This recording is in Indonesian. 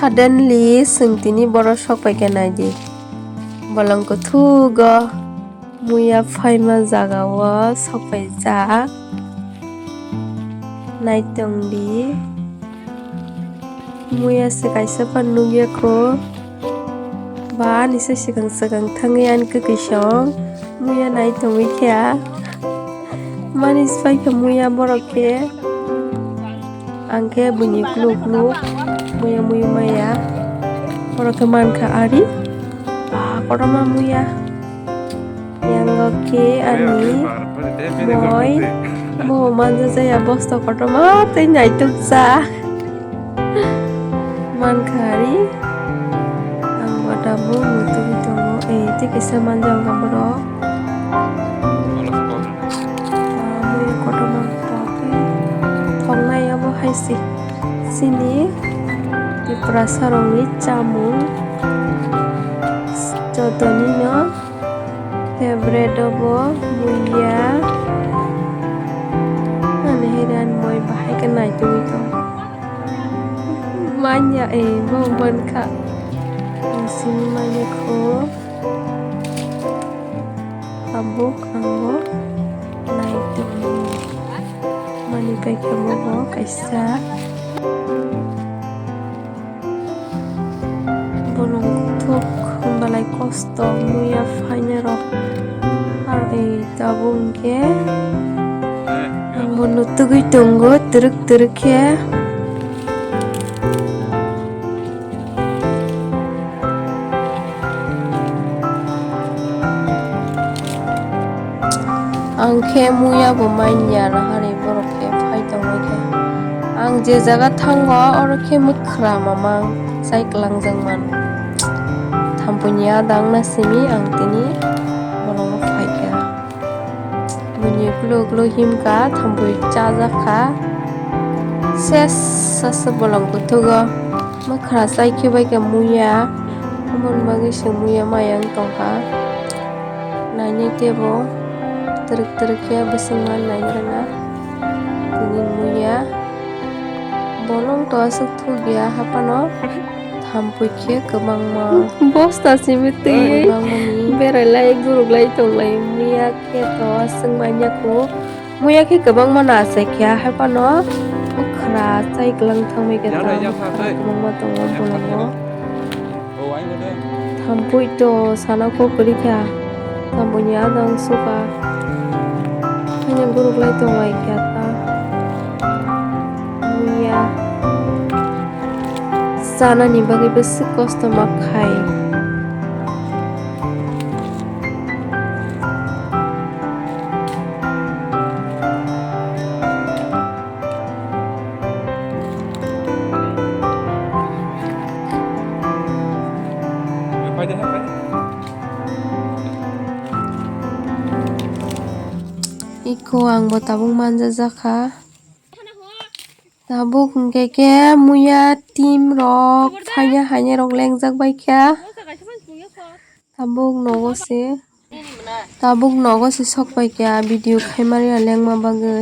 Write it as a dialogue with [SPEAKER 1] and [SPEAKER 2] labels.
[SPEAKER 1] suddenly sungtini borok sokpai ke naidi bolong kuthugo muya phaima jaga o sokpai jak naitongdi muya se kaisa pan nugya ko ba ni se sikang thangui an kukisong muya naitongui kya mani spai ke muya borok ke angke bunyi kluk muya maya borok ke manka ari koroma muya yang oke ani moi mo manja jaya bosto koroma te naituk sa mankari ang badamu mutu bitongo te kisa manja borok muya koroma toke thongnai abo haisi sini di prasarongni chamung jotoni no favorite obo muya ane heran moi bahai ke naituk itu manya bo manka sini manya ko abuk anggo naituk mani kai ke bobo kaisa bolong kutuk balai kosto muya fanya rok ar tabung ke menutugui tunggu teruk ya angke muya bomanya hari borok ke phai tongai ke ang je jaga thango orke mukra mamang sai klangjang man thampunya dang na simi ang tini bolong phai ke bunyi glo himka thambui chaja kha ses sas bolong kutugo mukra sai ke bai ke muya amon bagi semuya mayang tongka nanya tebo teruk ya besengan nanya tini muya bolong to asuk thugia hapano thampui ke kebang ma bosta simiti berelai guruglai tonglai muya ke to asung manya ko muya ke kebang mana se kya hapano khra chai klang thangmai ke ta kebang ma tongo bolongo thampui to sana ko kurikha thampunya dang suka hanya guruglai tonglai kya ta muya sana ni bagi besi kosto makai iko ang botabung manja jaka tabuk keke muya tim rok hanya rok lengjak bai kya tabuk nogo se sok bai kya video khaimari lengma bagui.